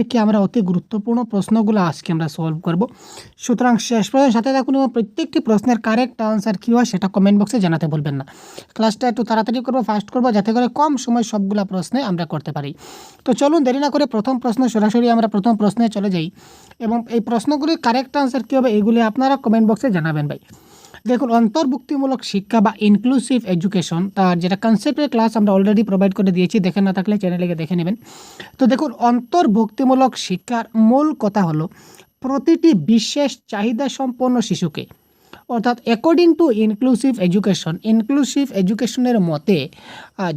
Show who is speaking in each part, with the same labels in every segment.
Speaker 1: থেকে আমরা অতি গুরুত্বপূর্ণ প্রশ্নগুলো আজকে আমরা সলভ করব। সুতরাং শেষ পর্যন্ত সাথে থাকুন এবং প্রত্যেকটি প্রশ্নের কারেক্ট আনসার কী হয় সেটা কমেন্ট বক্সে জানাতে ভুলবেন না। ক্লাসটা একটু তাড়াতাড়ি করবো, ফাস্ট করবো, যাতে করে কম সময় সবগুলো প্রশ্নে আমরা করতে পারি। তো চলুন দেরি না করে প্রথম প্রশ্ন সরাসরি আমরা প্রথম প্রশ্নে চলে যাই এবং এই প্রশ্নগুলির কারেক্ট আনসার কী হবে এইগুলি আপনারা কমেন্ট বক্সে জানাবেন ভাই। দেখুন, অন্তর্ভুক্তিমূলক শিক্ষা বা ইনক্লুসিভ এডুকেশন, তার যেটা কনসেপ্টের ক্লাস আমরা অলরেডি প্রোভাইড করে দিয়েছি, দেখে না থাকলে চ্যানেলে গিয়ে দেখে নেবেন। তো দেখুন, অন্তর্ভুক্তিমূলক শিক্ষার মূল কথা হলো প্রতিটি বিশেষ চাহিদা সম্পন্ন শিশুকে, অর্থাৎ অ্যাকর্ডিং টু ইনক্লুসিভ এডুকেশনের মতে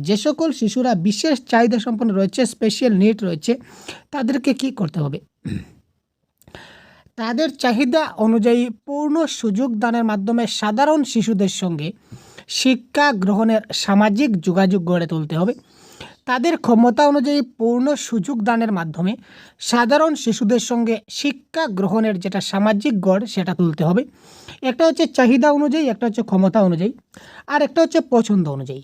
Speaker 1: যে সকল শিশুরা বিশেষ চাহিদা সম্পন্ন রয়েছে, স্পেশাল নিড রয়েছে, তাদেরকে কি করতে হবে, তাদের চাহিদা অনুযায়ী পূর্ণ সুযোগ দানের মাধ্যমে সাধারণ শিশুদের সঙ্গে শিক্ষা গ্রহণের সামাজিক যোগাযোগ গড়ে তুলতে হবে। তাদের ক্ষমতা অনুযায়ী পূর্ণ সুযোগ দানের মাধ্যমে সাধারণ শিশুদের সঙ্গে শিক্ষা গ্রহণের যেটা সামাজিক গড় সেটা তুলতে হবে। একটা হচ্ছে চাহিদা অনুযায়ী, একটা হচ্ছে ক্ষমতা অনুযায়ী, আর একটা হচ্ছে পছন্দ অনুযায়ী।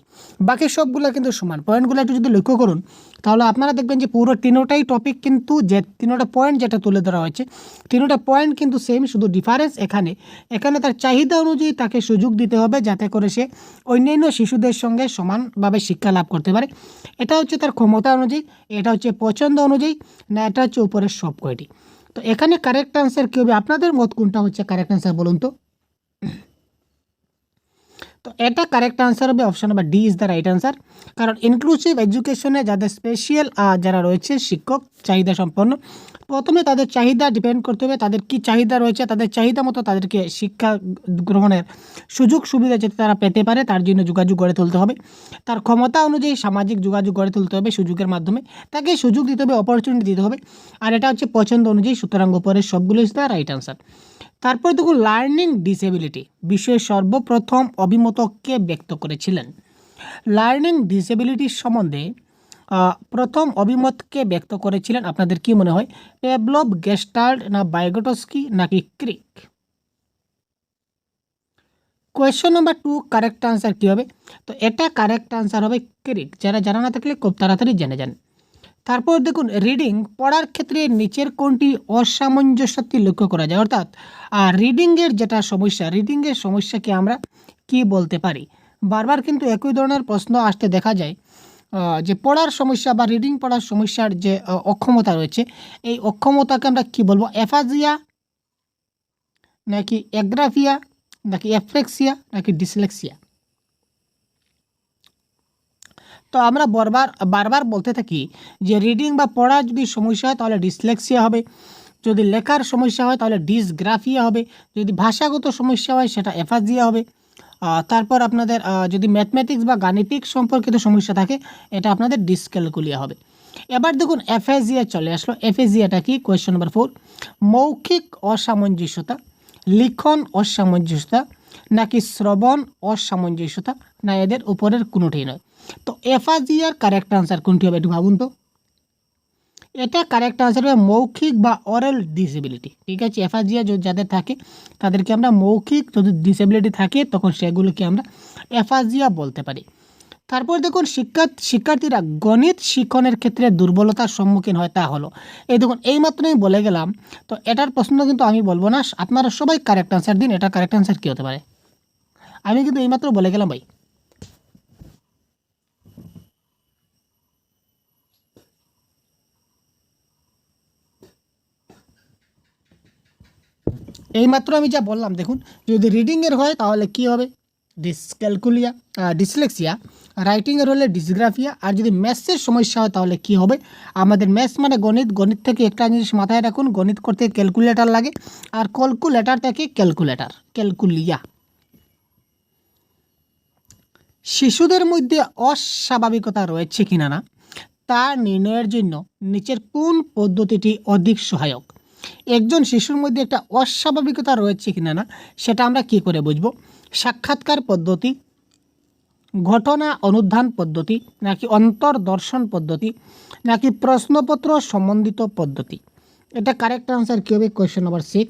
Speaker 1: বাকি সবগুলো কিন্তু সমান। পয়েন্টগুলো একটু যদি লক্ষ্য করুন তাহলে আপনারা দেখবেন যে পুরো তিনোটাই টপিক কিন্তু, যে তিনোটা পয়েন্ট যেটা তুলে ধরা হয়েছে, তিনোটা পয়েন্ট কিন্তু সেম, শুধু ডিফারেন্স এখানে তার চাহিদা অনুযায়ী তাকে সুযোগ দিতে হবে যাতে করে সে অন্যান্য শিশুদের সঙ্গে সমানভাবে শিক্ষা লাভ করতে পারে। এটা হচ্ছে তার ক্ষমতা অনুযায়ী, এটা হচ্ছে পছন্দ অনুযায়ী, না এটা হচ্ছে উপরের সব কয়টি। তো এখানে কারেক্ট আনসার কী হবে, আপনাদের মত কোনটা হচ্ছে কারেক্ট আনসার বলুন তো? তো এটা কারেক্ট আনসার হবে option number D is the right answer. কারণ ইনক্লুসিভ এডুকেশনে যাদের স্পেশাল যারা রয়েছে শিক্ষক চাহিদা সম্পন্ন, প্রথমে তাদের চাহিদা ডিপেন্ড করতে হবে, তাদের কি চাহিদা রয়েছে, তাদের চাহিদা মতো তাদেরকে শিক্ষা গ্রহণের সুযোগ সুবিধা যাতে তারা পেতে পারে তার জন্য যোগাযোগ গড়ে তুলতে হবে। তার ক্ষমতা অনুযায়ী সামাজিক যোগাযোগ গড়ে তুলতে হবে সুযোগের মাধ্যমে, তাকে সুযোগ দিতে হবে, অপরচুনিটি দিতে হবে। আর এটা হচ্ছে পছন্দ অনুযায়ী। সুতরাং উপরের সবগুলো ইজ দ্য রাইট আনসার। তারপর দেখুন, লার্নিং ডিসেবিলিটি বিষয়ে সর্বপ্রথম অভিমতকে ব্যক্ত করেছিলেন। লার্নিং ডিসেবিলিটির সম্বন্ধে প্রথম অভিমতকে ব্যক্ত করেছিলেন আপনাদের কি মনে হয়? পেভলভ, গেস্টাল্ট, না ভাইগোটস্কি, নাকি ক্রিক? কোয়েশ্চন নাম্বার 2 কারেক্ট আনসার কী হবে? তো এটা কারেক্ট আনসার হবে ক্রিক। যারা জানা না থাকলে খুব তাড়াতাড়ি জেনে যান। তারপর দেখুন, রিডিং পড়ার ক্ষেত্রে নিচের কোনটি অসামঞ্জস্যটি লক্ষ্য করা যায়, অর্থাৎ রিডিংয়ের যেটা সমস্যা, রিডিংয়ের সমস্যাকে আমরা কি বলতে পারি? বারবার কিন্তু একই ধরনের প্রশ্ন আসতে দেখা যায় যে পড়ার সমস্যা বা রিডিং পড়ার সমস্যার যে অক্ষমতা রয়েছে, এই অক্ষমতাকে আমরা কি বলবো? অ্যাফাজিয়া, নাকি অ্যাগ্রাফিয়া, নাকি অ্যাফ্লেক্সিয়া, নাকি ডিসলেক্সিয়া? তো আমরা বারবার বলতে থাকি যে রিডিং বা পড়ার যদি সমস্যা হয় তাহলে ডিসলেক্সিয়া হবে, যদি লেখার সমস্যা হয় তাহলে ডিসগ্রাফিয়া হবে, যদি ভাষাগত সমস্যা হয় সেটা অ্যাফাজিয়া হবে। তারপর আপনাদের যদি ম্যাথমেটিক্স বা গাণিতিক সম্পর্কিত সমস্যা থাকে এটা আপনাদের ডিসক্যালকুলিয়া হবে। এবার দেখুন, অ্যাফেজিয়া চলে আসলো। অ্যাফেজিয়াটা কি? Question number 4। মৌখিক অসামঞ্জস্যতা, লিখন অসামঞ্জস্যতা, নাকি শ্রবণ অসামঞ্জস্যতা, না এদের উপরের কোনোটাই নয়? তো অ্যাফেজিয়ার কারেক্ট আনসার কোনটি হবে একটু ভাবুন তো? এটা কারেক্ট আনসার হবে মৌখিক বা অরাল ডিসেবিলিটি। ঠিক আছে, অ্যাফেজিয়া যাদের থাকে তাদেরকে আমরা মৌখিক, যদি ডিসেবিলিটি থাকে তখন সেগুলোকে আমরা অ্যাফেজিয়া বলতে পারি। তারপর দেখুন, শিক্ষার্থীরা গণিত শিক্ষণের ক্ষেত্রে দুর্বলতার সম্মুখীন হয়, তা হলো। এই দেখুন, এইমাত্র আমি বলে গেলাম। তো এটার প্রশ্ন কিন্তু আমি বলবো না, আপনারা সবাই কারেক্ট আনসার দিন। এটা কারেক্ট আনসার কী হতে পারে? আমি কিন্তু এইমাত্র বলে গেলাম ভাই। এইমাত্র আমি যা বললাম দেখুন, যদি রিডিংয়ের হয় তাহলে কি হবে? ডিসলেক্সিয়া। রাইটিংয়ের হলে ডিসগ্রাফিয়া। আর যদি ম্যাথসের সমস্যা হয় তাহলে কি হবে? আমাদের ম্যাথস মানে গণিত, গণিত থেকে একটা জিনিস মাথায় রাখুন, গণিত করতে ক্যালকুলেটর লাগে, আর ক্যালকুলেটর থেকে ক্যালকুলিয়া। শিশুদের মধ্যে অস্বাভাবিকতা রয়েছে কিনা না তা নির্ণয়ের জন্য নিচের কোন পদ্ধতিটি অধিক সহায়ক? একজন শিশুর মধ্যে একটা অস্বাভাবিকতা রয়েছে কিনা না সেটা আমরা কি করে বুঝবো? সাক্ষাৎকার পদ্ধতি, ঘটনা অনুধান পদ্ধতি, নাকি অন্তর্দর্শন পদ্ধতি, নাকি প্রশ্নপত্র সম্বন্ধিত পদ্ধতি? এটা কারেক্ট আনসার কী হবে? Question number 6।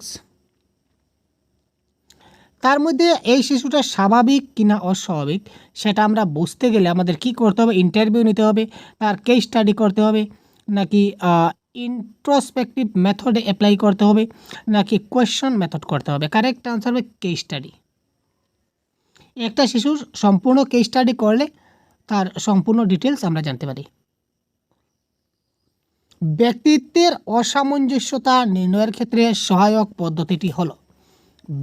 Speaker 1: তার মধ্যে এই শিশুটা স্বাভাবিক কিনা অস্বাভাবিক সেটা আমরা বুঝতে গেলে আমাদের কি করতে হবে? ইন্টারভিউ নিতে হবে, তার কেস স্টাডি করতে হবে, নাকি ইন্ট্রোস্পেক্টিভ মেথডে অ্যাপ্লাই করতে হবে নাকি কোয়েশ্চন মেথড করতে হবে? কারেক্ট আনসার হবে কেস স্টাডি। একটা শিশুর সম্পূর্ণ কেস স্টাডি করলে তার সম্পূর্ণ ডিটেলস আমরা জানতে পারি। ব্যক্তিত্বের অসামঞ্জস্যতা নির্ণয়ের ক্ষেত্রে সহায়ক পদ্ধতিটি হলো,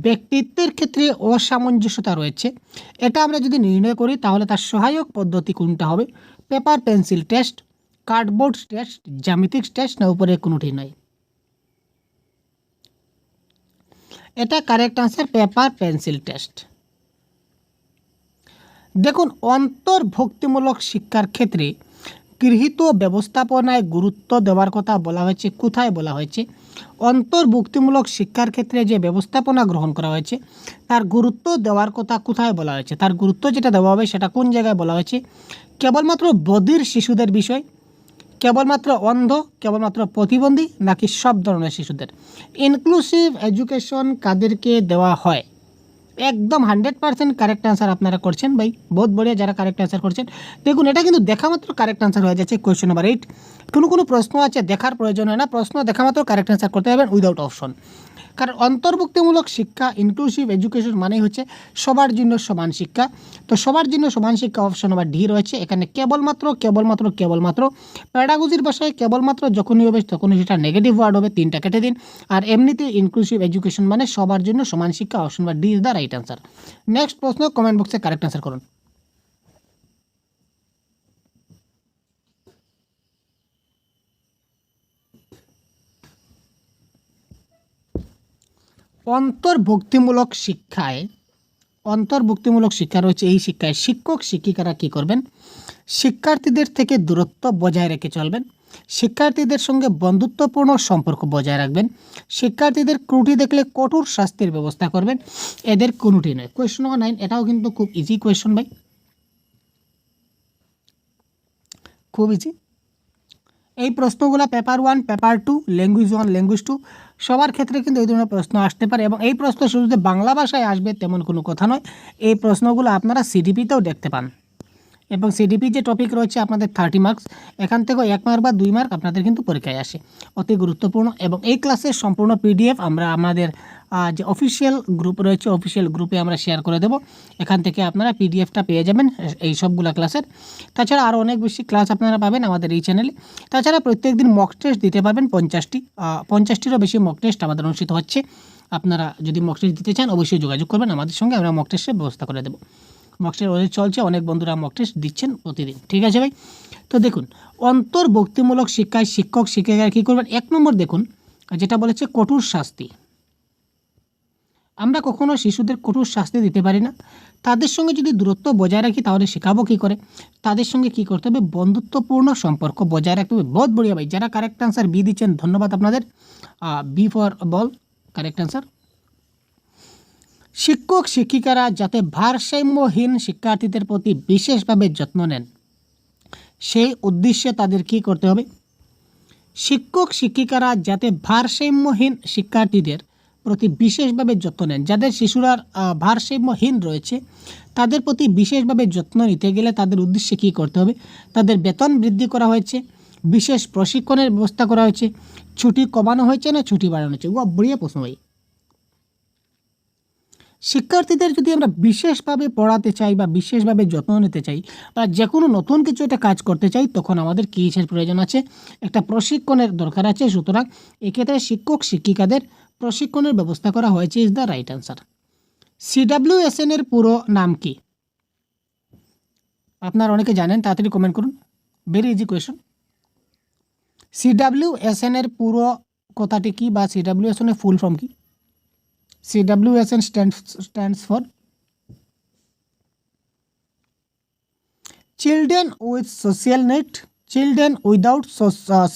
Speaker 1: ব্যক্তিত্বের ক্ষেত্রে অসামঞ্জস্যতা রয়েছে, এটা আমরা যদি নির্ণয় করি তাহলে তার সহায়ক পদ্ধতি কোনটা হবে? Paper pencil test, cardboard test, জ্যামিতিক টেস্ট, না উপরে কোনোটি নয়। এটা correct answer paper pencil test. দেখুন, অন্তর্ভুক্তিমূলক শিক্ষার ক্ষেত্রে গৃহীত ব্যবস্থাপনায় গুরুত্ব দেওয়ার কথা বলা হয়েছে। কোথায় বলা হয়েছে? অন্তর্ভুক্তিমূলক শিক্ষার ক্ষেত্রে যে ব্যবস্থাপনা গ্রহণ করা হয়েছে তার গুরুত্ব দেওয়ার কথা কোথায় বলা হয়েছে? তার গুরুত্ব যেটা দেওয়া হবে সেটা কোন জায়গায় বলা হয়েছে? কেবলমাত্র বধির শিশুদের বিষয়, কেবলমাত্র অন্ধ, কেবলমাত্র প্রতিবন্ধী, নাকি সব ধরনের শিশুদের? ইনক্লুসিভ এডুকেশন কাদেরকে দেওয়া হয়? একদম 100% কারেক্ট আনসার আপনারা করছেন ভাই, বহুত বড়িয়া যারা কারেক্ট আনসার করছেন। দেখুন, এটা কিন্তু দেখা মাত্র কারেক্ট আনসার হয়ে যাচ্ছে। কোয়েশ্চেন নাম্বার 8, কোনো প্রশ্ন আছে দেখার প্রয়োজন হয় না, প্রশ্ন দেখা মাত্র কারেক্ট আনসার করতে পারবেন উইদাউট অপশন। কারণ অন্তর্ভুক্তিমূলক শিক্ষা, ইনক্লুসিভ এডুকেশন মানেই হচ্ছে সবার জন্য সমান শিক্ষা। তো সবার জন্য সমান শিক্ষা অপশন নাম্বার ডি রয়েছে। এখানে কেবলমাত্র প্যাডাগজির ভাষায় কেবলমাত্র যখনই হবে তখনই সেটা নেগেটিভ ওয়ার্ড হবে, 3টা কেটে দিন। আর এমনিতে ইনক্লুসিভ এডুকেশন মানে সবার জন্য সমান শিক্ষা, option number D is the right answer. Next প্রশ্ন, কমেন্ট বক্সে কারেক্ট আনসার করুন। অন্তর্ভুক্তিমূলক শিক্ষা রয়েছে। এই শিক্ষায় শিক্ষক শিক্ষিকারা কী করবেন? শিক্ষার্থীদের থেকে দূরত্ব বজায় রেখে চলবেন, শিক্ষার্থীদের সঙ্গে বন্ধুত্বপূর্ণ সম্পর্ক বজায় রাখবেন, শিক্ষার্থীদের ত্রুটি দেখলে কঠোর শাস্তির ব্যবস্থা করবেন, এদের কোনোটি নয়। কোয়েশ্চন নাম্বার 9, এটাও কিন্তু খুব ইজি কোয়েশ্চন ভাই, খুব ইজি। এই প্রশ্নগুলো পেপার 1, পেপার 2, ল্যাঙ্গুয়েজ 1, ল্যাঙ্গুয়েজ 2 সবার ক্ষেত্রে কিন্তু এই ধরনের প্রশ্ন আসতে পারে। এবং এই প্রশ্ন শুধু যে বাংলা ভাষায় আসবে তেমন কোনো কথা নয়, এই প্রশ্নগুলো আপনারা সিডিপিতেও দেখতে পান। এবং সিডিপি যে টপিক রয়েছে আপনাদের 30 মার্কস, এখান থেকেও 1 মার্ক বা 2 মার্ক আপনাদের কিন্তু পরীক্ষায় আসে, অতি গুরুত্বপূর্ণ। এবং এই ক্লাসের সম্পূর্ণ পিডিএফ আমরা আমাদের যে অফিসিয়াল গ্রুপ রয়েছে অফিসিয়াল গ্রুপে আমরা শেয়ার করে দেবো, এখান থেকে আপনারা পিডিএফটা পেয়ে যাবেন এই সবগুলো ক্লাসের। তাছাড়া আরও অনেক বেশি ক্লাস আপনারা পাবেন আমাদের এই চ্যানেলে। তাছাড়া প্রত্যেক দিন মক টেস্ট দিতে পারবেন 50টিরও বেশি মক টেস্ট আমাদের অনুষ্ঠিত হচ্ছে। আপনারা যদি মক টেস্ট দিতে চান অবশ্যই যোগাযোগ করবেন আমাদের সঙ্গে, আমরা মক টেস্টের ব্যবস্থা করে দেবো। মক টেস্ট ওদের চলছে, অনেক বন্ধুরা মক টেস্ট দিচ্ছেন প্রতিদিন, ঠিক আছে ভাই। তো দেখুন, অন্তর্ভুক্তিমূলক শিক্ষায় শিক্ষক শিক্ষিকারা কী করবেন? 1 নম্বর দেখুন, যেটা বলেছে কঠোর শাস্তি। আমরা কখনো শিশুদের কঠোর শাস্তি দিতে পারি না। তাদের সঙ্গে যদি দূরত্ব বজায় রাখি তাহলে শেখাবো কী করে? তাদের সঙ্গে কী করতে হবে? বন্ধুত্বপূর্ণ সম্পর্ক বজায় রাখতে হবে। বহুত বড়িয়া ভাই, যারা কারেক্ট আনসার বি দিচ্ছেন ধন্যবাদ আপনাদের। B for ball, correct answer. শিক্ষক শিক্ষিকারা যাতে ভারসাম্যহীন শিক্ষার্থীদের প্রতি বিশেষভাবে যত্ন নেন সেই উদ্দেশ্যে তাদের কী করতে হবে? শিক্ষক শিক্ষিকারা যাতে ভারসাম্যহীন শিক্ষার্থীদের প্রতি বিশেষভাবে যত্ন নেন, যাদের শিশুরা ভারসাম্যহীন রয়েছে তাদের প্রতি বিশেষভাবে যত্ন নিতে গেলে তাদের উদ্দেশ্যে কী করতে হবে? তাদের বেতন বৃদ্ধি করা হয়েছে, বিশেষ প্রশিক্ষণের ব্যবস্থা করা হয়েছে, ছুটি কমানো হয়েছে না ছুটি বাড়ানো হয়েছে? বড়িয়া প্রশ্ন ভাই। শিক্ষার্থীদের যদি আমরা বিশেষভাবে পড়াতে চাই বা বিশেষভাবে যত্ন নিতে চাই বা যে কোনো নতুন কিছু একটা কাজ করতে চাই তখন আমাদের কিসের প্রয়োজন আছে? একটা প্রশিক্ষণের দরকার আছে। সুতরাং এক্ষেত্রে শিক্ষক শিক্ষিকাদের প্রশিক্ষণের ব্যবস্থা করা হয়েছে is the right answer. CWSN এর পুরো নাম কি? আপনারা অনেকে জানেন, তাড়াতাড়ি কমেন্ট করুন। Very easy question. CWSN এর পুরো কথাটি কি বা CWSN এর ফুল ফর্ম কি? CWSN stands for Children with Social Needs, Children without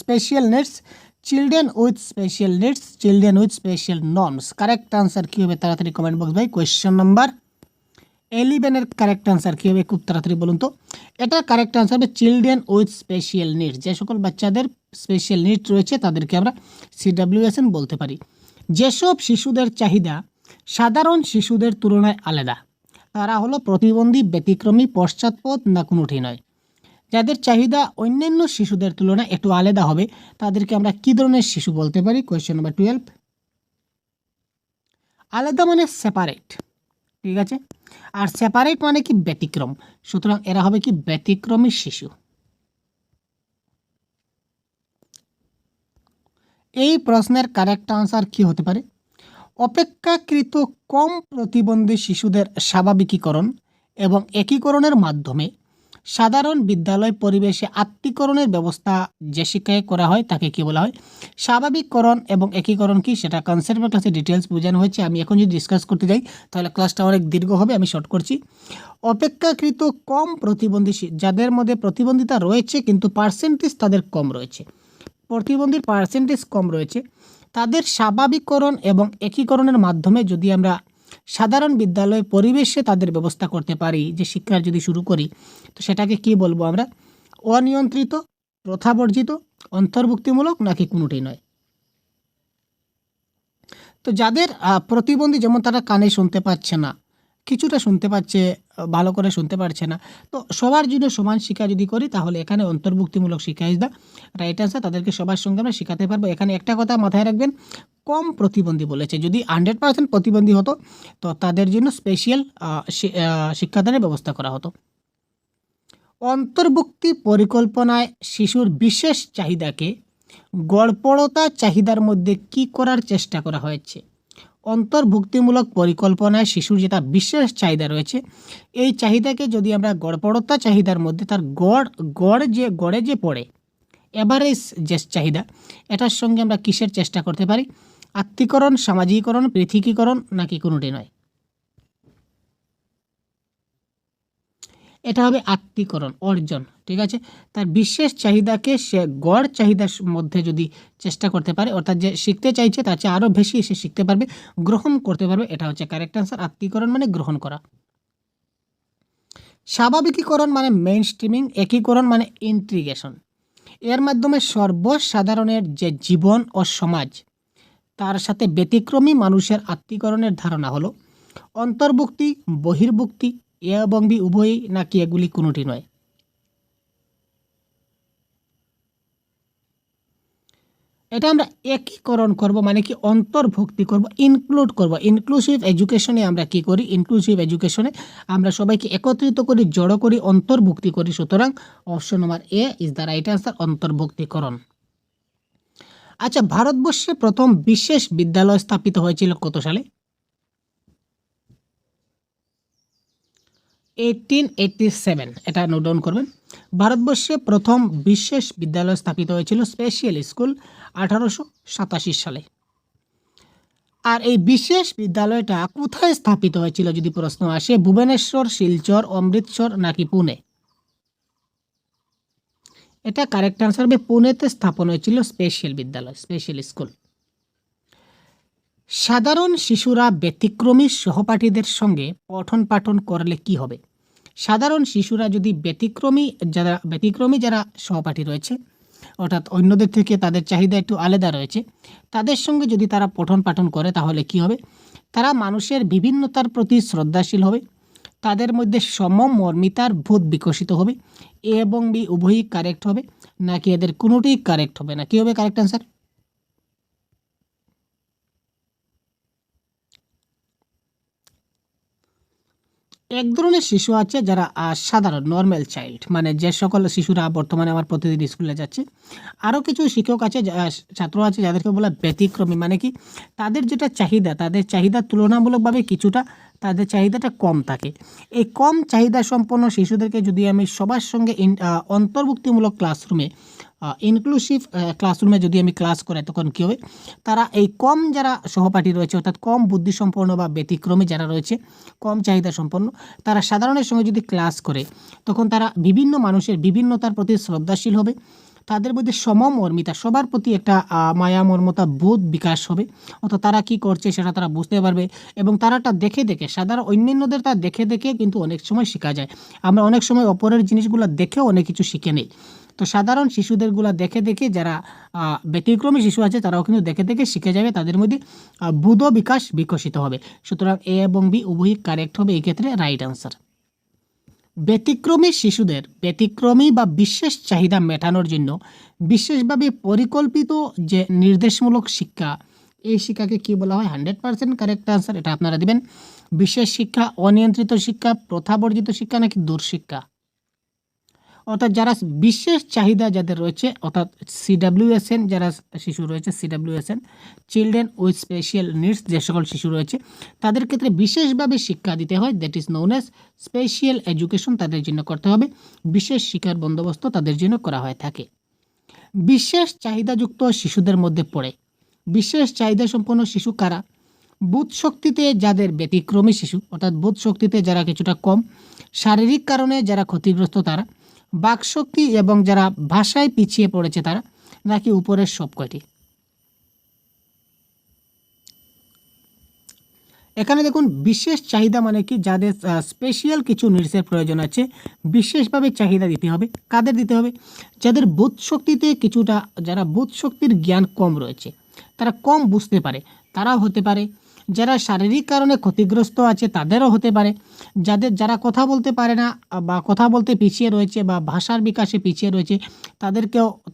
Speaker 1: Special Needs, Children with Special Needs, Children with Special Norms. Correct answer কী হবে? তাড়াতাড়ি কমেন্ট বক্স ভাই। কোয়েশ্চেন নাম্বার 11 এর কারেক্ট আনসার কী হবে? খুব তাড়াতাড়ি বলুন তো। এটা কারেক্ট আনসার হবে চিলড্রেন উইথ স্পেশাল নিডস। যে সকল বাচ্চাদের স্পেশাল নিডস রয়েছে তাদেরকে আমরা CWSN বলতে পারি। যেসব শিশুদের চাহিদা সাধারণ শিশুদের তুলনায় আলাদা তারা হলো প্রতিবন্ধী, ব্যতিক্রমী, পশ্চাৎপদ, না কোনোটি নয়? যাদের চাহিদা অন্যান্য শিশুদের তুলনায় একটু আলাদা হবে তাদেরকে আমরা কী ধরনের শিশু বলতে পারি? Question number 12। আলাদা মানে সেপারেট, ঠিক আছে, আর সেপারেট মানে কি ব্যতিক্রম, সুতরাং এরা হবে কি ব্যতিক্রমী শিশু। এই প্রশ্নের কারেক্ট আনসার কি হতে পারে? অপেক্ষাকৃত কম প্রতিবন্ধী শিশুদের স্বাভাবিকীকরণ এবং একীকরণের মাধ্যমে সাধারণ বিদ্যালয় পরিবেশে আত্মীকরণের ব্যবস্থা যে শিক্ষায় করা হয় তাকে কি বলা হয়? স্বাভাবিককরণ এবং একীকরণ কি সেটা কনসেপ্ট ক্লাসে ডিটেলস বোঝানো হয়েছে। আমি এখন যদি ডিসকাস করতে যাই তাহলে ক্লাসটা অনেক দীর্ঘ হবে, আমি শর্ট করছি। অপেক্ষাকৃত কম প্রতিবন্ধী যাদের মধ্যে প্রতিবন্ধিতা রয়েছে কিন্তু পার্সেন্টেজ তাদের কম রয়েছে, প্রতিবন্ধীর পার্সেন্টেজ কম রয়েছে, তাদের স্বাভাবিককরণ এবং একীকরণের মাধ্যমে যদি আমরা সাধারণ বিদ্যালয় পরিবেশে তাদের ব্যবস্থা করতে পারি, যে শিক্ষা যদি শুরু করি, তো সেটাকে কি বলবো আমরা? অনিয়ন্ত্রিত, প্রথাবর্জিত, অন্তর্ভুক্তিমূলক নাকি কোনোটি নয়? তো যাদের প্রতিবন্ধী, যেমন তারা কানে শুনতে পাচ্ছে না, কিছুটা শুনতে পাচ্ছে, ভালো করে শুনতে পারছে না, তো সবার জন্য সমান শিক্ষা যদি করি তাহলে এখানে অন্তর্ভুক্তিমূলক শিক্ষা ইজ দ্য রাইট আনসার। তাদেরকে সবার সঙ্গে আমরা শেখাতে পারবো। এখানে একটা কথা মাথায় রাখবেন, কম প্রতিবন্ধী বলেছে, যদি 100% প্রতিবন্ধী হতো তো তাদের জন্য স্পেশাল শিক্ষাদানের ব্যবস্থা করা হতো। অন্তর্ভুক্তি পরিকল্পনায় শিশুর বিশেষ চাহিদাকে গড়পড়তা চাহিদার মধ্যে কি করার চেষ্টা করা হয়েছে? অন্তর্ভুক্তিমূলক পরিকল্পনায় শিশুর যেটা বিশেষ চাহিদা রয়েছে, এই চাহিদাকে যদি আমরা গড়পড়তা চাহিদার মধ্যে তার গড়ে যে পড়ে এভারেজ যে চাহিদা, এটার সঙ্গে আমরা কিসের চেষ্টা করতে পারি? আত্মীকরণ, সামাজিকীকরণ, পৃথকীকরণ নাকি কোনোটি নয়? এটা হবে আত্মীকরণ, অর্জন, ঠিক আছে। তার বিশেষ চাহিদাকে সে গড় চাহিদার মধ্যে যদি চেষ্টা করতে পারে, অর্থাৎ যে শিখতে চাইছে তার চেয়ে আরও বেশি সে শিখতে পারবে, গ্রহণ করতে পারবে, এটা হচ্ছে কারেক্ট আনসার। আত্মীকরণ মানে গ্রহণ করা। স্বাভাবিকীকরণ মানে মেইন স্ট্রিমিং, একীকরণ মানে ইন্টিগ্রেশন। এর মাধ্যমে সর্বসাধারণের যে জীবন ও সমাজ তার সাথে ব্যতিক্রমী মানুষের আত্মীকরণের ধারণা হলো অন্তর্ভুক্তি, বহির্ভুক্তি, এ এবং বি উভয়ই নাকি এগুলি কোনোটি নয়? এটা আমরা একীকরণ করব, মানে কি অন্তর্ভুক্তি করব, ইনক্লুড করব। ইনক্লুসিভ এডুকেশনে আমরা কি করি? ইনক্লুসিভ এডুকেশনে আমরা সবাইকে একত্রিত করি, জড়ো করি, অন্তর্ভুক্তি করি। সুতরাং option number A is the right answer, অন্তর্ভুক্তিকরণ। আচ্ছা, ভারতবর্ষে প্রথম বিশেষ বিদ্যালয় স্থাপিত হয়েছিল কত সালে? 1887, এটা নোট ডাউন করবেন। ভারতবর্ষে প্রথম বিশেষ বিদ্যালয় স্থাপিত হয়েছিল, স্পেশাল স্কুল, 1887 সালে। আর এই বিশেষ বিদ্যালয়টা কোথায় স্থাপিত হয়েছিল যদি প্রশ্ন আসে? ভুবনেশ্বর, শিলচর, অমৃতসর নাকি পুনে? এটা কারেক্ট আনসার হবে পুনেতে স্থাপন হয়েছিল স্পেশাল বিদ্যালয়, স্পেশাল স্কুল। সাধারণ শিশুরা ব্যতিক্রমী সহপাঠীদের সঙ্গে পঠন পাঠন করলে কি হবে? সাধারণ শিশুরা যদি ব্যতিক্রমী যারা সহপাঠী রয়েছে, অর্থাৎ অন্যদের থেকে তাদের চাহিদা একটু আলাদা রয়েছে, তাদের সঙ্গে যদি তারা পঠন পাঠন করে তাহলে কি হবে? তারা মানুষের বিভিন্নতার প্রতি শ্রদ্ধাশীল হবে, তাদের মধ্যে সমমর্মিতার বোধ বিকশিত হবে, এ এবং বি উভয়ই কারেক্ট হবে নাকি এদের কোনোটিই কারেক্ট হবে না? কী হবে কারেক্ট অ্যান্সার? এক ধরনের শিশু আছে যারা সাধারণ নর্মাল চাইল্ড, মানে যে সকল শিশুরা বর্তমানে আমার প্রতিদিন স্কুলে যাচ্ছে। আরও কিছু শিক্ষক আছে, ছাত্র আছে যাদেরকে বলা ব্যতিক্রমী, মানে কি তাদের যেটা চাহিদা, তাদের চাহিদা তুলনামূলকভাবে কিছুটা তাদের চাহিদাটা কম থাকে। এই কম চাহিদা সম্পন্ন শিশুদেরকে যদি আমি সবার সঙ্গে অন্তর্ভুক্তিমূলক ক্লাসরুমে, ইনক্লুসিভ ক্লাসরুমে যদি আমি ক্লাস করাই, তখন কী হবে? তারা এই কম যারা সহপাঠী রয়েছে, অর্থাৎ কম বুদ্ধিসম্পন্ন বা ব্যতিক্রমী যারা রয়েছে, কম চাহিদা সম্পন্ন, তারা সাধারণের সঙ্গে যদি ক্লাস করে তখন তারা বিভিন্ন মানুষের বিভিন্নতার প্রতি শ্রদ্ধাশীল হবে, তাদের মধ্যে সমমর্মিতা, সবার প্রতি একটা মায়া মর্মতা বোধ বিকাশ হবে, অর্থাৎ তারা কি করছে সেটা তারা বুঝতে পারবে, এবং তারাটা দেখে দেখে, সাধারণ অন্যান্যদের তা দেখে দেখে কিন্তু অনেক সময় শেখা যায়। আমরা অনেক সময় অপরের জিনিসগুলো দেখেও অনেক কিছু শিখে নেই। তো সাধারণ শিশুদেরগুলো দেখে দেখে যারা ব্যতিক্রমী শিশু আছে তারাও কিন্তু দেখে দেখে শিখে যাবে, তাদের মধ্যে বোধ বিকাশ বিকশিত হবে। সুতরাং এ এবং বি উভয়ই কারেক্ট হবে এই ক্ষেত্রে রাইট আনসার। ব্যতিক্রমী শিশুদের ব্যতিক্রমী বা বিশেষ চাহিদা মেটানোর জন্য বিশেষভাবে পরিকল্পিত যে নির্দেশমূলক শিক্ষা, এই শিক্ষাকে কী বলা হয়? 100% কারেক্ট আনসার, এটা আপনারা দিবেন। বিশেষ শিক্ষা, অনিয়ন্ত্রিত শিক্ষা, প্রথাবর্জিত শিক্ষা নাকি দূরশিক্ষা? অর্থাৎ যারা বিশেষ চাহিদা যাদের রয়েছে, অর্থাৎ CWSN যারা শিশু রয়েছে, CWSN children with special needs, যে সকল শিশু রয়েছে তাদের ক্ষেত্রে বিশেষভাবে শিক্ষা দিতে হয়, that is known as special education, তাদের জন্য করতে হবে। বিশেষ শিক্ষার বন্দোবস্ত তাদের জন্য করা হয়ে থাকে। বিশেষ চাহিদাযুক্ত শিশুদের মধ্যে পড়ে বিশেষ চাহিদা সম্পন্ন শিশু কারা? বুধ শক্তিতে যাদের ব্যতিক্রমী শিশু, অর্থাৎ বুধ শক্তিতে যারা কিছুটা কম, শারীরিক কারণে যারা ক্ষতিগ্রস্ত তারা, বাকশক্তি এবং যারা ভাষায় পিছিয়ে পড়েছে তারা, নাকি উপরের সব কয়টি? এখানে দেখুন, বিশেষ চাহিদা মানে কি? যাদের স্পেশাল কিছু নিডসের প্রয়োজন আছে, বিশেষভাবে চাহিদা দিতে হবে। কাদের দিতে হবে? যাদের বুধ শক্তিতে কিছুটা, যারা বুধ শক্তির জ্ঞান কম রয়েছে, তারা কম বুঝতে পারে, তারাও হতে পারে। যারা শারীরিক কারণে ক্ষতিগ্রস্ত আছে তাদেরও হতে পারে। যারা কথা বলতে পারে না বা কথা বলতে পিছিয়ে রয়েছে বা ভাষার বিকাশে পিছিয়ে রয়েছে,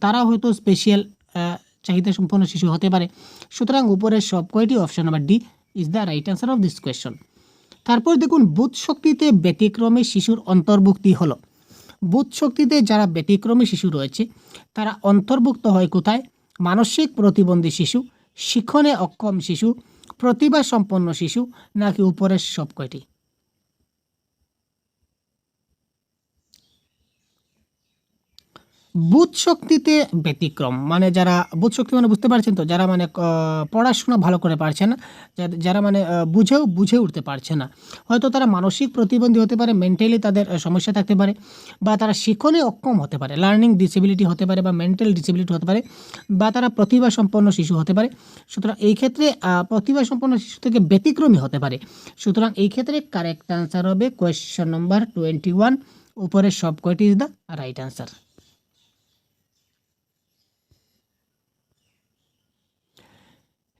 Speaker 1: তারা হয়তো স্পেশাল চাহিদা সম্পন্ন শিশু হতে পারে। সুতরাং উপরের সব কয়টি, option number D is the right answer of this question. তারপর দেখুন, বুধ শক্তিতে ব্যতিক্রমী শিশুর অন্তর্ভুক্তি হলো। বুধ শক্তিতে যারা ব্যতিক্রমী শিশু রয়েছে তারা অন্তর্ভুক্ত হয় কোথায়? মানসিক প্রতিবন্ধী শিশু, শিক্ষণে অক্ষম শিশু, প্রতিভা সম্পন্ন শিশু, নাকি উপরের সব কয়টি? বুধ শক্তিতে ব্যতিক্রম মানে যারা বুধ শক্তি মানে বুঝতে পারছেন তো, যারা মানে পড়াশোনা ভালো করে পারছে না, যারা মানে বুঝে উঠতে পারছে না, হয়তো তারা মানসিক প্রতিবন্ধী হতে পারে, মেন্টালি তাদের সমস্যা থাকতে পারে, বা তারা শিক্ষণে অক্ষম হতে পারে, লার্নিং ডিসেবিলিটি হতে পারে, বা মেন্টাল ডিসেবিলিটি হতে পারে, বা তারা প্রতিভা সম্পন্ন শিশু হতে পারে। সুতরাং এই ক্ষেত্রে প্রতিভা সম্পন্ন শিশু থেকে ব্যতিক্রমী হতে পারে। সুতরাং এই ক্ষেত্রে কারেক্ট আনসার হবে কোয়েশ্চন নম্বর 21, উপরের সব কয়টি ইজ দ্য রাইট আনসার।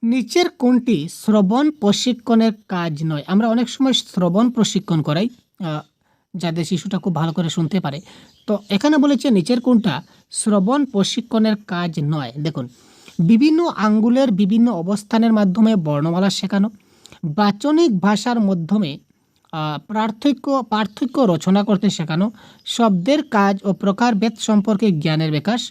Speaker 1: নিচের কোনটি শ্রবণ প্রশিক্ষণের কাজ নয়? আমরা অনেক সময় শ্রবণ প্রশিক্ষণ করাই, যাদের শিশুটা খুব ভালো করে শুনতে পারে। তো এখানে বলেছে নিচের কোনটা শ্রবণ প্রশিক্ষণের কাজ নয়? দেখুন, বিভিন্ন আঙ্গুলের বিভিন্ন অবস্থানের মাধ্যমে বর্ণমালা শেখানো, বাচনিক ভাষার মাধ্যমে পার্থক্য রচনা করতে শেখানো, শব্দের কাজ ও প্রকারভেদ সম্পর্কে জ্ঞানের বিকাশ,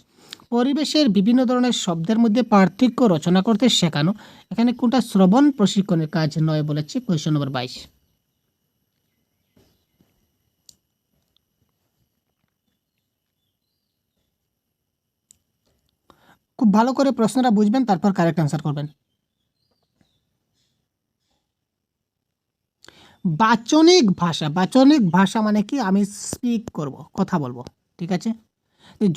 Speaker 1: পরিবেশের বিভিন্ন ধরনের শব্দের মধ্যে পার্থক্য রচনা করতে শেখানো। এখানে কোনটা শ্রবণ প্রশিক্ষণের কাজ নয় বলেছে? কোয়েশ্চন নম্বর 22। খুব ভালো করে প্রশ্নটা বুঝবেন, তারপর কারেক্ট অ্যান্সার করবেন। বাচনিক ভাষা মানে কি? আমি স্পিক করব, কথা বলবো, ঠিক আছে?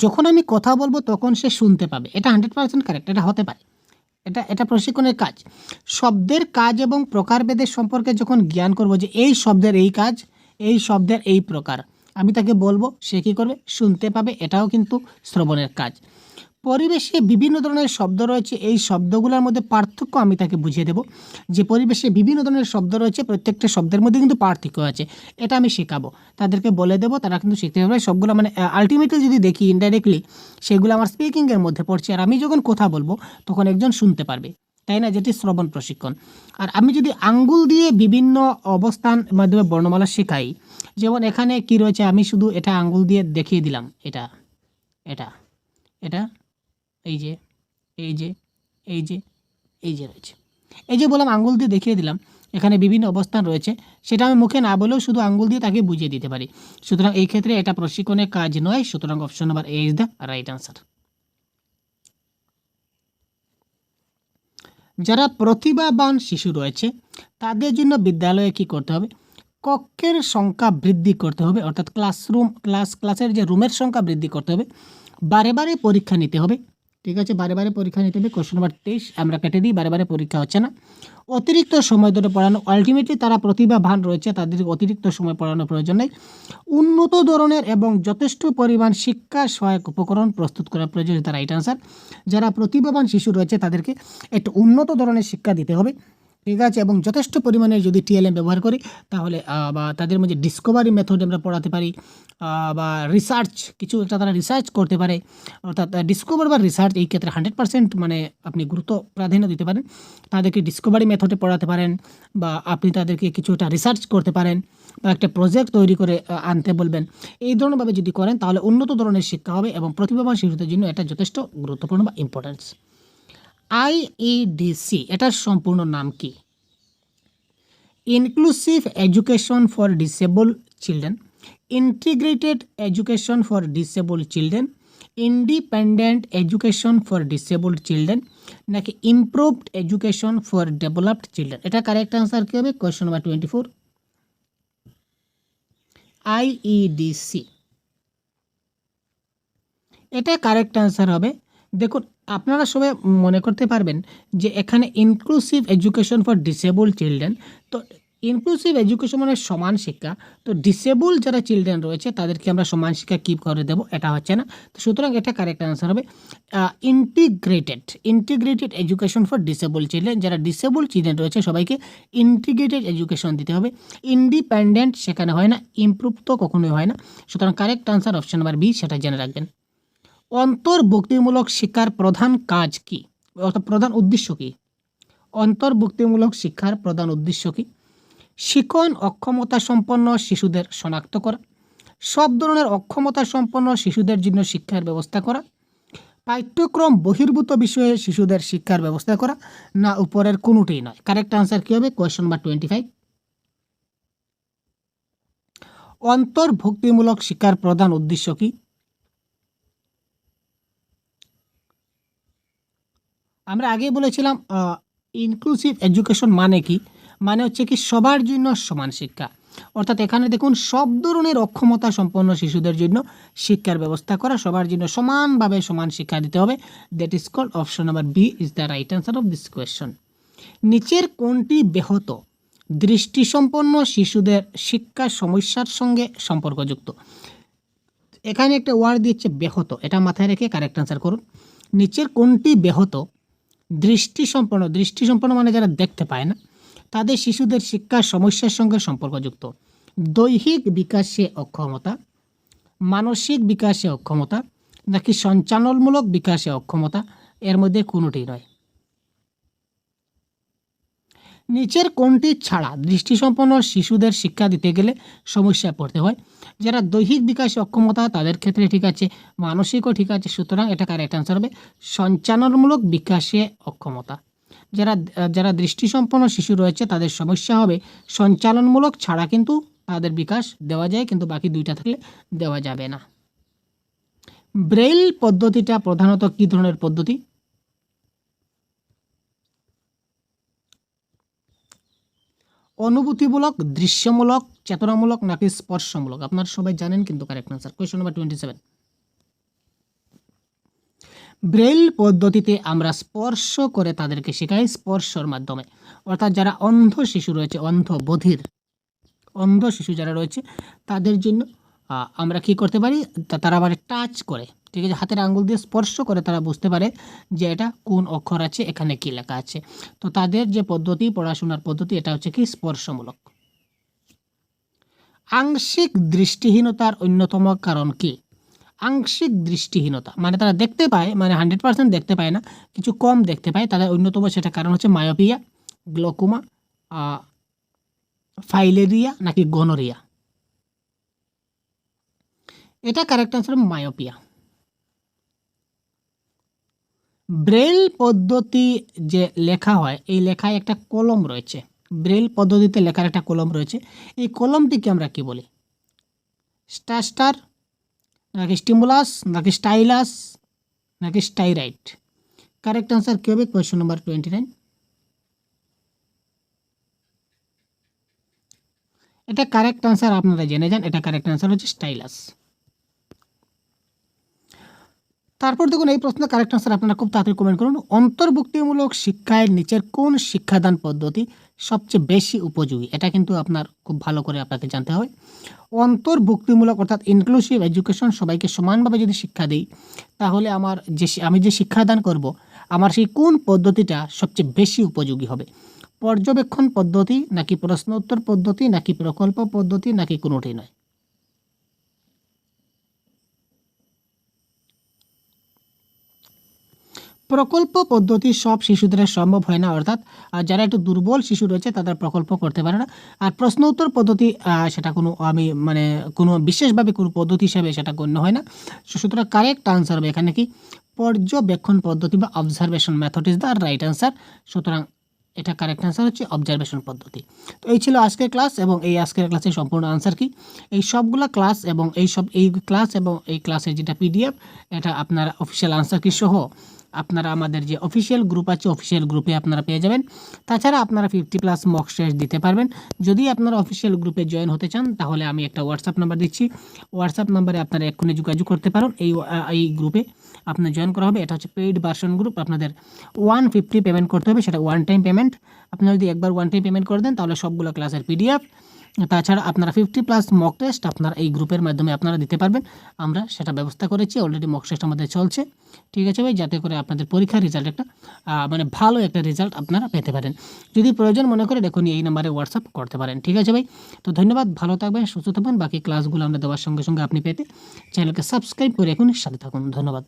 Speaker 1: যখন আমি কথা বলবো তখন সে শুনতে পাবে, এটা 100% কারেক্ট, এটা হতে পারে, এটা প্রশিক্ষণের কাজ। শব্দের কাজ এবং প্রকারভেদের সম্পর্কে যখন জ্ঞান করব, যে এই শব্দের এই কাজ, এই শব্দের এই প্রকার, আমি তাকে বলবো, সে কী করবে? শুনতে পাবে, এটাও কিন্তু শ্রবণের কাজ। পরিবেশে বিভিন্ন ধরনের শব্দ রয়েছে, এই শব্দগুলোর মধ্যে পার্থক্য আমি তাকে বুঝিয়ে দেব, যে পরিবেশে বিভিন্ন ধরনের শব্দ রয়েছে, প্রত্যেকটা শব্দের মধ্যে কিন্তু পার্থক্য আছে, এটা আমি শেখাবো, তাদেরকে বলে দেবো, তারা কিন্তু শিখতে পারবে সবগুলো। মানে আলটিমেটলি যদি দেখি ইনডাইরেক্টলি সেগুলো আমার স্পিকিংয়ের মধ্যে পড়ছে, আর আমি যখন কথা বলবো তখন একজন শুনতে পারবে, তাই না? যেটি শ্রবণ প্রশিক্ষণ। আর আমি যদি আঙ্গুল দিয়ে বিভিন্ন অবস্থান মাধ্যমে বর্ণমালা শেখাই, যেমন এখানে কি রয়েছে, আমি শুধু এটা আঙ্গুল দিয়ে দেখিয়ে দিলাম, এটা এটা এটা এই যে এই যে এই যে এই যে রয়েছে, এই যে বললাম আঙ্গুল দিয়ে দেখিয়ে দিলাম, এখানে বিভিন্ন অবস্থান রয়েছে, সেটা আমি মুখে না বলেও শুধু আঙ্গুল দিয়ে তাকে বুঝিয়ে দিতে পারি। সুতরাং এই ক্ষেত্রে এটা প্রশিক্ষণের কাজ নয়। সুতরাং option number A is the right answer. যারা প্রতিভাবান শিশু রয়েছে তাদের জন্য বিদ্যালয়ে কি করতে হবে? কক্ষের সংখ্যা বৃদ্ধি করতে হবে, অর্থাৎ ক্লাসের যে রুমের সংখ্যা বৃদ্ধি করতে হবে, বারে বারে পরীক্ষা নিতে হবে, ঠিক আছে? বারে বারে পরীক্ষা নিতে হবে। কোশ্চেন নাম্বার 23 আমরা কেটে দিই, বারে বারে পরীক্ষা হচ্ছে না। অতিরিক্ত সময় ধরে পড়ানো, আলটিমেটলি তারা প্রতিভাবান রয়েছে, তাদের অতিরিক্ত সময় পড়ানোর প্রয়োজন নেই। উন্নত ধরনের এবং যথেষ্ট পরিমাণ শিক্ষা সহায়ক উপকরণ প্রস্তুত করার প্রয়োজন, তার রাইট আনসার। যারা প্রতিভাবান শিশু রয়েছে তাদেরকে একটু উন্নত ধরনের শিক্ষা দিতে হবে, ঠিক আছে, এবং যথেষ্ট পরিমাণে যদি টিএলএম ব্যবহার করি তাহলে বা তাদের মধ্যে ডিসকভারি মেথড আমরা পড়াতে পারি, বা রিসার্চ কিছু একটা তারা রিসার্চ করতে পারে, অর্থাৎ ডিসকভার বা রিসার্চ এই ক্ষেত্রে 100% মানে আপনি গুরুত্ব প্রাধান্য দিতে পারেন। তাদেরকে ডিসকভারি মেথডে পড়াতে পারেন, বা আপনি তাদেরকে কিছু একটা রিসার্চ করতে পারেন, বা একটা প্রজেক্ট তৈরি করে আনতে বলবেন। এই ধরনেরভাবে যদি করেন তাহলে উন্নত ধরনের শিক্ষা হবে এবং প্রতিভাবান শিশুদের জন্য এটা যথেষ্ট গুরুত্বপূর্ণ বা ইম্পর্টেন্স। আইইডিসি এটার সম্পূর্ণ নাম কি? Inclusive education for disable children, integrated education for disable children, independent education for disabled children, নাকি improved education for developed children? এটা কারেক্ট আনসার কী হবে? Question number 24, IEDC. এটা কারেক্ট আনসার হবে। দেখুন, আপনারা সবাই মনে করতে পারবেন যে এখানে inclusive education for disable children, তো ইনক্লুসিভ এডুকেশন মানে সমান শিক্ষা, তো ডিসেবল যারা চিলড্রেন রয়েছে তাদেরকে আমরা সমান শিক্ষা কী করে দেবো? এটা হচ্ছে না। তো সুতরাং এটা কারেক্ট আনসার হবে integrated education for disable children. যারা ডিসেবল চিলড্রেন রয়েছে সবাইকে ইন্টিগ্রেটেড এডুকেশন দিতে হবে। ইন্ডিপেন্ডেন্ট সেখানে হয় না, ইমপ্রুভ তো কখনোই হয় না। সুতরাং correct answer option number B, সেটা জেনে রাখবেন। অন্তর্ভুক্তিমূলক শিক্ষার প্রধান কাজ কি, অর্থাৎ প্রধান উদ্দেশ্য কি? অন্তর্ভুক্তিমূলক শিক্ষার প্রধান উদ্দেশ্য কি? শিখন অক্ষমতা সম্পন্ন শিশুদের শনাক্ত করা, সব ধরনের অক্ষমতা সম্পন্ন শিশুদের জন্য শিক্ষার ব্যবস্থা করা, পাঠ্যক্রম বহির্ভূত বিষয়ে শিশুদের শিক্ষার ব্যবস্থা করা, না উপরের কোনোটাই নয়? কারেক্ট আনসার কী হবে? কোয়েশ্চন নাম্বার 25, অন্তর্ভুক্তিমূলক শিক্ষার প্রধান উদ্দেশ্য কি? আমরা আগেই বলেছিলাম ইনক্লুসিভ এডুকেশন মানে কি? মানে হচ্ছে কি সবার জন্য সমান শিক্ষা, অর্থাৎ এখানে দেখুন সব ধরনের অক্ষমতা সম্পন্ন শিশুদের জন্য শিক্ষার ব্যবস্থা করা, সবার জন্য সমানভাবে সমান শিক্ষা দিতে হবে। That is called option number B is the right answer of this question. নিচের কোনটি ব্যাহত দৃষ্টিসম্পন্ন শিশুদের শিক্ষা সমস্যার সঙ্গে সম্পর্কযুক্ত? এখানে একটা ওয়ার্ড দিচ্ছে ব্যাহত, এটা মাথায় রেখে কারেক্ট অ্যান্সার করুন। নিচের কোনটি ব্যাহত দৃষ্টিসম্পন্ন মানে যারা দেখতে পায় না, তাদের শিশুদের শিক্ষা সমস্যার সঙ্গে সম্পর্কযুক্ত? দৈহিক বিকাশে অক্ষমতা, মানসিক বিকাশে অক্ষমতা, নাকি সঞ্চালনমূলক বিকাশে অক্ষমতা? এর মধ্যে কোনোটি নয়। নিচের কোনটি ছাড়া দৃষ্টিসম্পন্ন শিশুদের শিক্ষা দিতে গেলে সমস্যায় পড়তে হয়? যারা দৈহিক বিকাশে অক্ষমতা তাদের ক্ষেত্রে ঠিক আছে, মানসিকও ঠিক আছে, সুতরাং এটা কারেক্ট আনসার হবে সঞ্চালনমূলক বিকাশে অক্ষমতা। যারা দৃষ্টিসম্পন্ন শিশু রয়েছে তাদের সমস্যা হবে সঞ্চালনমূলক ছাড়া কিন্তু তাদের বিকাশ দেওয়া যায়, কিন্তু বাকি দুইটা থাকলে দেওয়া যাবে না। ব্রেইল পদ্ধতিটা প্রধানত কী ধরনের পদ্ধতি? অনুভূতিমূলক, দৃশ্যমূলক, চেতনামূলক, নাকি স্পর্শমূলক? আপনারা সবাই জানেন কিন্তু correct answer question number 27। Braille পদ্ধতিতে আমরা স্পর্শ করে তাদেরকে শেখাই, স্পর্শর মাধ্যমে। অর্থাৎ যারা অন্ধ শিশু রয়েছে, অন্ধ শিশু যারা রয়েছে তাদের জন্য আমরা কি করতে পারি? তারা আবার টাচ করে, ঠিক আছে, হাতের আঙ্গুল দিয়ে স্পর্শ করে তারা বুঝতে পারে যে এটা কোন অক্ষর আছে, এখানে কি লেখা আছে। তো তাদের যে পদ্ধতি, পড়াশোনার পদ্ধতি, এটা হচ্ছে কি স্পর্শমূলক। আংশিক দৃষ্টিহীনতার অন্যতম কারণ কি? আংশিক দৃষ্টিহীনতা মানে তারা দেখতে পায়, মানে 100% দেখতে পায় না, কিছু কম দেখতে পায়, তাদের অন্যতম সেটা কারণ হচ্ছে মায়োপিয়া, গ্লোকোমা, ফাইলেরিয়া, নাকি গনোরিয়া? এটা কারেক্ট আনসার মায়োপিয়া। ব্রেইল পদ্ধতি যে লেখা হয়, এই লেখায় একটা কলম রয়েছে, ব্রেইল পদ্ধতিতে লেখার একটা কলম রয়েছে, এই কলমটিকে আমরা কি বলি? স্টার, নাকি স্টিমুলাস, নাকি স্টাইলাস, নাকি স্টাইরাইট? কারেক্ট আনসার কী হবে? Question number 29। এটা কারেক্ট আনসার আপনারা জেনে যান, এটা কারেক্ট আনসার হচ্ছে স্টাইলাস। তারপর দেখুন এই প্রশ্নের কারেক্ট আনসার আপনারা খুব তাড়াতাড়ি কমেন্ট করুন। অন্তর্ভুক্তিমূলক শিক্ষায় নিচের কোন শিক্ষাদান পদ্ধতি সবচেয়ে বেশি উপযোগী? এটা কিন্তু আপনার খুব ভালো করে আপনাকে জানতে হবে। অন্তর্ভুক্তিমূলক অর্থাৎ ইনক্লুসিভ এডুকেশন, সবাইকে সমানভাবে যদি শিক্ষা দিই তাহলে আমি যে শিক্ষাদান করব, আমার সেই কোন পদ্ধতিটা সবচেয়ে বেশি উপযোগী হবে? পর্যবেক্ষণ পদ্ধতি নাকি প্রশ্ন উত্তর পদ্ধতি নাকি প্রকল্প পদ্ধতি নাকি কোনোটি নয়? প্রকল্প পদ্ধতি সব শিশুদের সম্ভব হয় না, অর্থাৎ যারা একটু দুর্বল শিশু রয়েছে তাদের প্রকল্প করতে পারে না। আর প্রশ্ন উত্তর পদ্ধতি সেটা কোনো আমি মানে কোনো বিশেষভাবে কোনো পদ্ধতি হিসাবে সেটা গণ্য হয় না। সুতরাং কারেক্ট আনসার হবে এখানে কি পর্যবেক্ষণ পদ্ধতি বা observation method is the right answer. সুতরাং এটা কারেক্ট আনসার হচ্ছে অবজারভেশন পদ্ধতি। তো এই ছিল আজকের ক্লাস এবং এই আজকের ক্লাসের সম্পূর্ণ আনসার কি এই সবগুলা ক্লাস এবং এই ক্লাস এবং এই ক্লাসের যেটা পিডিএফ এটা আপনার অফিসিয়াল আনসার কি সহ আপনারা আমাদের যে অফিসিয়াল গ্রুপ আছে অফিসিয়াল গ্রুপে আপনারা পেয়ে যাবেন। তাছাড়া আপনারা 50+ মক টেস্ট দিতে পারবেন। যদি আপনারা অফিসিয়াল গ্রুপে জয়েন হতে চান তাহলে আমি একটা হোয়াটসঅ্যাপ নাম্বার দিচ্ছি, হোয়াটসঅ্যাপ নাম্বারে আপনারা এক্ষুনি যোগাযোগ করতে পারেন। এই গ্রুপে আপনার জয়েন করা হবে। এটা হচ্ছে পেইড ভার্সন গ্রুপ, আপনাদের 150 পেমেন্ট করতে হবে, সেটা ওয়ান টাইম পেমেন্ট। আপনারা যদি একবার ওয়ান টাইম পেমেন্ট করে দেন তাহলে সবগুলো ক্লাসের পিডিএফ, তাছাড়া আপনারা 50+ মক টেস্ট আপনারা এই গ্রুপের মাধ্যমে আপনারা দিতে পারবেন। আমরা সেটা ব্যবস্থা করেছি, অলরেডি মক টেস্ট আমাদের চলছে। ঠিক আছে ভাই, যাতে করে আপনাদের পরীক্ষার রেজাল্ট একটা মানে ভালো একটা রেজাল্ট আপনারা পেতে পারেন। যদি প্রয়োজন মনে করে দেখুন এই নাম্বারে হোয়াটসঅ্যাপ করতে পারেন। ঠিক আছে ভাই, তো ধন্যবাদ, ভালো থাকবেন, সুস্থ থাকবেন। বাকি ক্লাসগুলো আমরা দেওয়ার সঙ্গে সঙ্গে আপনি পেতে চ্যানেলকে সাবস্ক্রাইব করে এখন সাথে থাকুন। ধন্যবাদ।